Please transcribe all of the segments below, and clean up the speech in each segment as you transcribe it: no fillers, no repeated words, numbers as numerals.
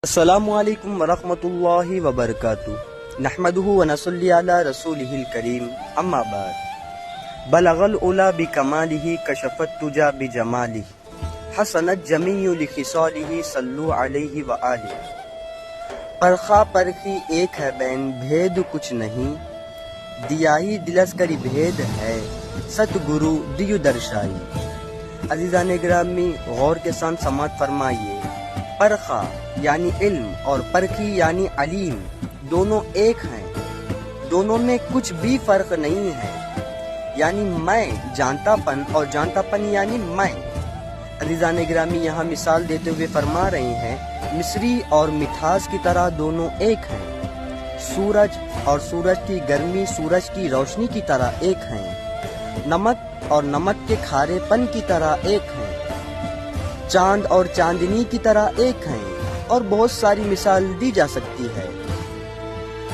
السلام علیکم ورحمۃ اللہ وبرکاتہ نحمده ونصلی علی رسولہ الکریم اما بعد بلغ العلا بکمالہ کشف الدجی بجمالہ حسنت جمیع لخصالہ صلو علیہ وآلہ پرخا پرخی ایک ہے بین بھید کچھ نہیں دیائی دلسکری بھید ہے ست گرو دیو درشائی۔ عزیزان گرامی غور کے ساتھ سماعت فرمائیے۔ پرخا یعنی علم اور پرکھی یعنی علیم دونوں ایک ہیں، دونوں میں کچھ بھی فرق نہیں ہے، یعنی میں جانتا پن اور جانتا پن یعنی میں۔ عزیزان گرامی یہاں مثال دیتے ہوئے فرما رہے ہیں مصری اور مٹھاس کی طرح دونوں ایک ہیں، سورج اور سورج کی گرمی سورج کی روشنی کی طرح ایک ہیں، نمک اور نمک کے کھارے پن کی طرح ایک ہیں، چاند اور چاندنی کی طرح ایک ہیں، اور بہت ساری مثال دی جا سکتی ہے۔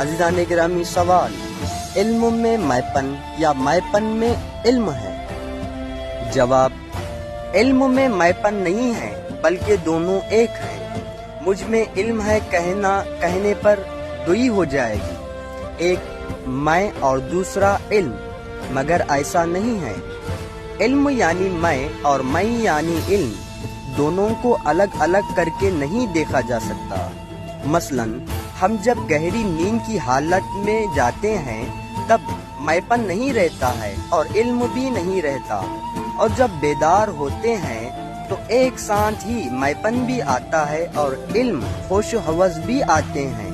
عزیزان گرامی سوال، علم میں میپن یا میپن میں علم ہے؟ جواب، علم میں میپن نہیں ہے بلکہ دونوں ایک ہیں۔ مجھ میں علم ہے کہنے پر دوئی ہو جائے گی، ایک میں اور دوسرا علم، مگر ایسا نہیں ہے۔ علم یعنی میں اور میں یعنی علم، دونوں کو الگ الگ کر کے نہیں دیکھا جا سکتا۔ مثلا ہم جب گہری نیند کی حالت میں جاتے ہیں تب میپن نہیں رہتا ہے اور علم بھی نہیں رہتا، اور جب بیدار ہوتے ہیں تو ایک ساتھ ہی میپن بھی آتا ہے اور علم ہوش و حوض بھی آتے ہیں،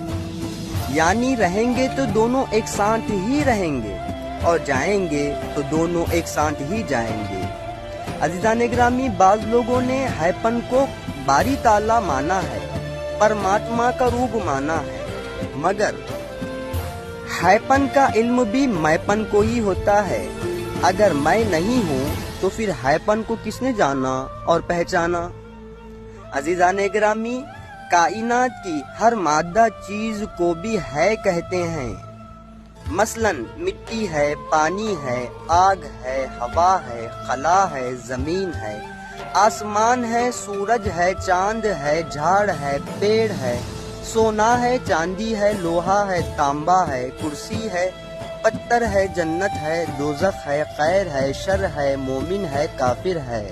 یعنی رہیں گے تو دونوں ایک ساتھ ہی رہیں گے اور جائیں گے تو دونوں ایک ساتھ ہی جائیں گے۔ عزیزان گرامی بعض لوگوں نے ہیپن کو باری تعالیٰ مانا ہے، پرماتما کا روپ مانا ہے، مگر ہیپن کا علم بھی میپن کو ہی ہوتا ہے۔ اگر میں نہیں ہوں تو پھر ہیپن کو کس نے جانا اور پہچانا؟ عزیزان گرامی کائنات کی ہر مادہ چیز کو بھی ہے کہتے ہیں، مثلا مٹی ہے، پانی ہے، آگ ہے، ہوا ہے، خلا ہے، زمین ہے، آسمان ہے، سورج ہے، چاند ہے، جھاڑ ہے، پیڑ ہے، سونا ہے، چاندی ہے، لوہا ہے، تانبا ہے، کرسی ہے، پتھر ہے، جنت ہے، دوزخ ہے، خیر ہے، شر ہے، مومن ہے، کافر ہے۔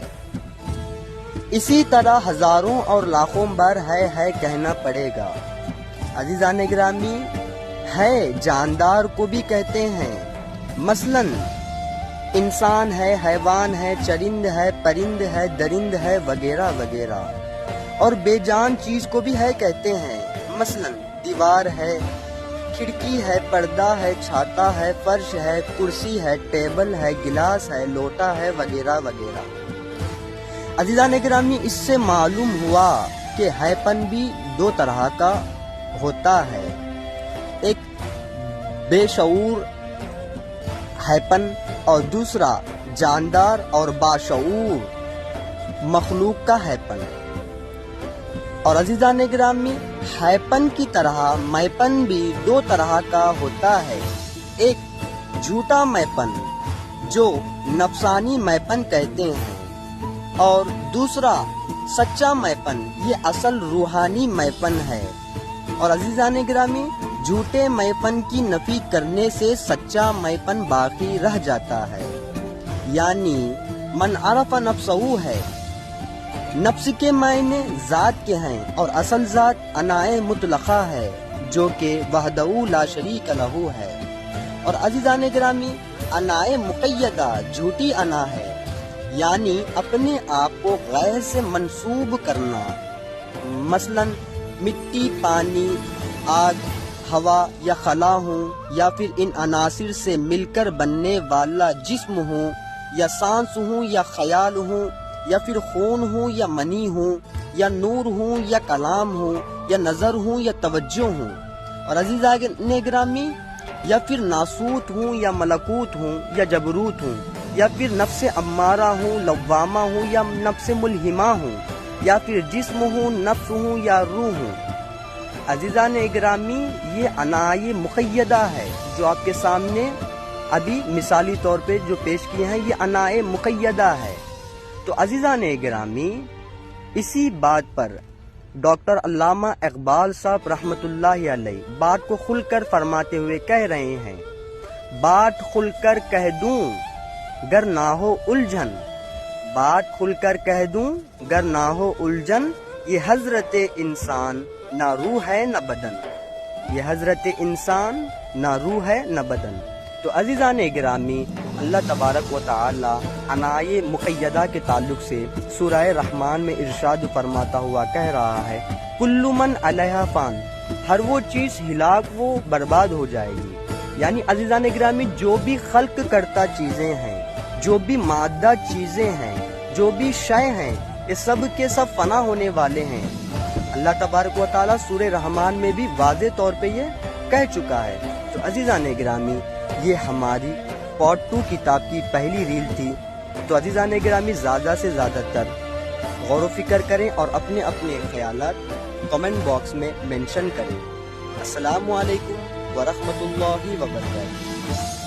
اسی طرح ہزاروں اور لاکھوں بار ہے کہنا پڑے گا۔ عزیزان گرامی ہے جاندار کو بھی کہتے ہیں، مثلا انسان ہے، حیوان ہے، چرند ہے، پرند ہے، درند ہے، وغیرہ وغیرہ، اور بے جان چیز کو بھی ہے کہتے ہیں، مثلا دیوار ہے، کھڑکی ہے، پردہ ہے، چھاتا ہے، فرش ہے، کرسی ہے، ٹیبل ہے، گلاس ہے، لوٹا ہے، وغیرہ وغیرہ۔ عزیزان گرامی اس سے معلوم ہوا کہ ہیپن بھی دو طرح کا ہوتا ہے، ایک بے شعور ہیپن اور دوسرا جاندار اور باشعور مخلوق کا ہیپن۔ اور عزیزان گرامی ہیپن کی طرح میپن بھی دو طرح کا ہوتا ہے، ایک جھوٹا میپن جو نفسانی میپن کہتے ہیں، اور دوسرا سچا میپن، یہ اصل روحانی میپن ہے۔ اور عزیزان گرامی جھوٹے میپن کی نفی کرنے سے سچا میپن باقی رہ جاتا ہے، یعنی من عرف نفسہ ہے، نفس کے معنی ذات کے ہیں اور اصل ذات انائے مطلقہ ہے جو کہ وحدہ لا شریک لہ ہے۔ اور عزیزان گرامی انائے مقیدہ جھوٹی انا ہے، یعنی اپنے آپ کو غیر سے منسوب کرنا، مثلا مٹی، پانی، آگ، ہوا یا خلا ہوں، یا پھر ان عناصر سے مل کر بننے والا جسم ہوں، یا سانس ہوں، یا خیال ہوں، یا پھر خون ہوں، یا منی ہوں، یا نور ہوں، یا کلام ہوں، یا نظر ہوں، یا توجہ ہوں۔ اور عزیزان گرامی یا پھر ناسوت ہوں، یا ملکوت ہوں، یا جبروت ہوں، یا پھر نفس امارہ ہوں، لوامہ ہوں، یا نفس ملہمہ ہوں، یا پھر جسم ہوں، نفس ہوں، یا روح ہوں۔ عزیزان گرامی یہ انائے مقیدہ ہے جو آپ کے سامنے ابھی مثالی طور پہ جو پیش کیے ہیں، یہ انائے مقیدہ ہے۔ تو عزیزان گرامی اسی بات پر ڈاکٹر علامہ اقبال صاحب رحمۃ اللہ علیہ بات کو کھل کر فرماتے ہوئے کہہ رہے ہیں، بات کھل کر کہہ دوں گر نہ ہو الجھن، بات کھل کر کہہ دوں گر نہ ہو الجھن، یہ حضرت انسان نہ روح ہے نہ بدن، یہ حضرت انسان نہ روح ہے نہ بدن۔ تو عزیزان گرامی، اللہ تبارک و تعالی عنائے مقیدہ کے تعلق سے سورہ رحمان میں ارشاد فرماتا ہوا کہہ رہا ہے، کل من علیہا فان، ہر وہ چیز ہلاک و برباد ہو جائے گی۔ یعنی عزیزان گرامی، جو بھی خلق کرتا چیزیں ہیں، جو بھی مادہ چیزیں ہیں، جو بھی شے ہیں، یہ سب کے سب فنا ہونے والے ہیں۔ اللہ تبارک و تعالیٰ سورہ رحمان میں بھی واضح طور پہ یہ کہہ چکا ہے۔ تو عزیزان گرامی، یہ ہماری پارٹ 2 کتاب کی پہلی ریل تھی۔ تو عزیزان گرامی، زیادہ سے زیادہ تر غور و فکر کریں اور اپنے اپنے خیالات کمنٹ باکس میں مینشن کریں۔ السلام علیکم ورحمۃ اللہ وبرکاتہ۔